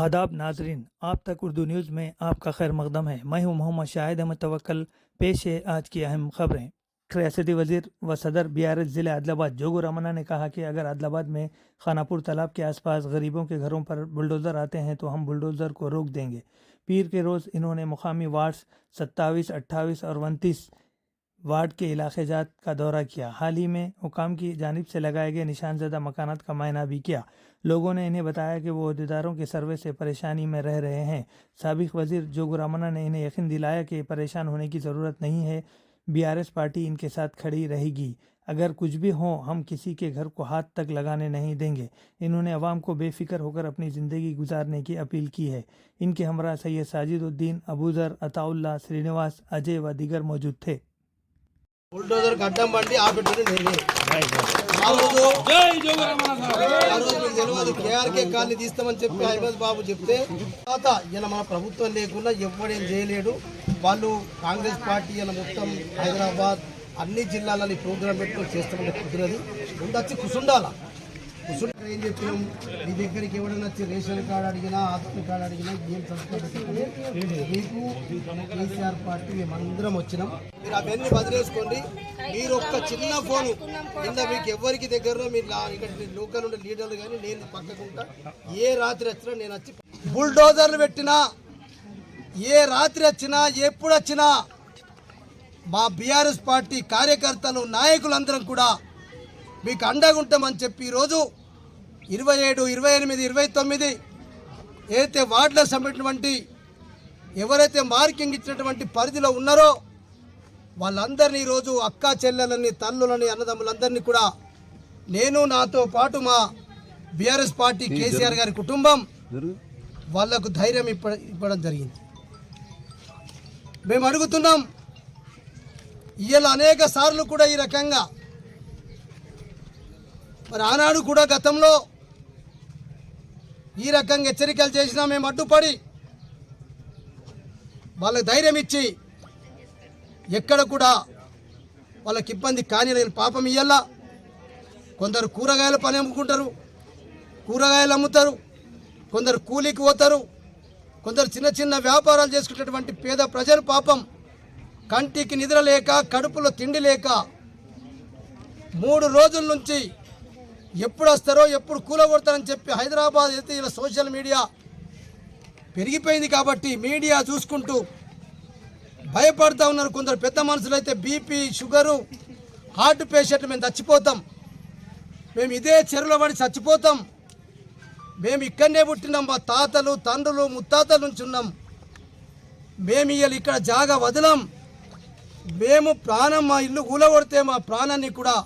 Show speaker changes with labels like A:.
A: आदाब नाजरीन, आप तक उर्दू न्यूज़ में आपका खैर मकदम है। मैं हूं मोहम्मद शाहिद अहमद तवक्कल। पेश है आज की अहम खबरें। रियासती वजीर व सदर BRS ज़िले आदिलाबाद जोगू रमन्ना ने कहा कि अगर आदिलाबाद में खानापुर तालाब के आसपास गरीबों के घरों पर बुलडोज़र आते हैं तो हम बुलडोज़र को रोक देंगे। पीर के रोज़ इन्होंने मुकामी वार्ड्स 27, 28 और 29 वार्ड के इलाके जात का दौरा किया। हाल ही में हुकाम की जानिब से लगाए गए निशानज़दा मकानात का मायना भी किया। लोगों ने इन्हें बताया कि वो अहदेदारों के सर्वे से परेशानी में रह रहे हैं। साबिक वजीर जोगू रमन्ना ने इन्हें यकीन दिलाया कि परेशान होने की ज़रूरत नहीं है। BRS पार्टी इनके साथ खड़ी रहेगी। अगर कुछ भी हो हम किसी के घर को हाथ तक लगाने नहीं देंगे। इन्होंने अवाम को बेफिक्र होकर अपनी ज़िंदगी गुजारने की अपील की है। इनके हमरा सैयद साजिदुद्दीन, अबूजर, अताउल्ला, श्रीनिवास, अजय व दीगर मौजूद थे।
B: బుల్డోజర్ గడ్డం బండి ఆపెట్టింది నేనే ఆ రోజు మీకు తెలియదు కేఆర్కే కాలనీ తీస్తామని చెప్పి హైమద్ బాబు చెప్తే తర్వాత ఇలా మన ప్రభుత్వం లేకుండా ఎవ్వడేం చేయలేడు. వాళ్ళు కాంగ్రెస్ పార్టీ ఇలా మొత్తం హైదరాబాద్ అన్ని జిల్లాలని ప్రోగ్రాం పెట్టుకొని చేస్తామని కుదిరది. ముందు వచ్చి కుసుండాల ఏం చెప్పినాం, మీ దగ్గరికి ఎవరైనా వచ్చి రేషన్ కార్డు అడిగినా ఆధార్ కార్డు అడిగినా ఏం సంస్కృతి మీకు కేసీఆర్ పార్టీ మేమందరం వచ్చినాం. మీరు అవన్నీ బదిలేసుకోండి. మీరు ఒక్క చిన్న ఫోను కింద మీకు ఎవరికి దగ్గరలో మీరు ఇక్కడ లోకల్ ఉండే లీడర్లు కానీ నేను పక్కకుంటా. ఏ రాత్రి వచ్చినా నేను వచ్చి బుల్డోజర్లు పెట్టినా, ఏ రాత్రి వచ్చినా ఎప్పుడు వచ్చినా మా BRS పార్టీ కార్యకర్తలు నాయకులందరం కూడా మీకు అండగా ఉంటామని చెప్పి ఈరోజు 27, 28, 29 ఏదైతే వార్డులో సంబంధించినటువంటి ఎవరైతే మార్కింగ్ ఇచ్చినటువంటి పరిధిలో ఉన్నారో వాళ్ళందరినీ ఈరోజు అక్క చెల్లెలని, తల్లులని, అన్నదమ్ములందరినీ కూడా నేను నాతో పాటు మా BRS పార్టీ కేసీఆర్ గారి కుటుంబం వాళ్లకు ధైర్యం ఇవ్వడం జరిగింది. మేము అడుగుతున్నాం, ఇవాళ అనేక సార్లు కూడా ఈ రకంగా మరి ఆనాడు కూడా గతంలో ఈ రకంగా హెచ్చరికలు చేసినా మేము అడ్డుపడి వాళ్ళకి ధైర్యం ఇచ్చి ఎక్కడ కూడా వాళ్ళకి ఇబ్బంది కానీ నేను పాపం ఇయ్యాల. కొందరు కూరగాయల పని అమ్ముకుంటారు, కూరగాయలు అమ్ముతారు, కొందరు కూలీకి పోతారు, కొందరు చిన్న చిన్న వ్యాపారాలు చేసుకునేటువంటి పేద ప్రజలు పాపం కంటికి నిద్ర లేక, కడుపులో తిండి లేక 3 రోజుల నుంచి ఎప్పుడు వస్తారో ఎప్పుడు కూలగొడతారని చెప్పి హైదరాబాద్ అయితే ఇలా సోషల్ మీడియా పెరిగిపోయింది కాబట్టి మీడియా చూసుకుంటూ భయపడుతూ ఉన్నారు. కొందరు పెద్ద మనుషులు అయితే బీపీ, షుగరు, హార్ట్ పేషెంట్లు మేము చచ్చిపోతాం, మేము ఇదే చెరువులో పడి చచ్చిపోతాం, మేము ఇక్కడనే పుట్టినాం, మా తాతలు, తండ్రులు, ముత్తాతల నుంచి ఉన్నాం, మేము ఇవాళ ఇక్కడ జాగా వదలం, మేము ప్రాణం మా ఇల్లు కూలగొడితే మా ప్రాణాన్ని కూడా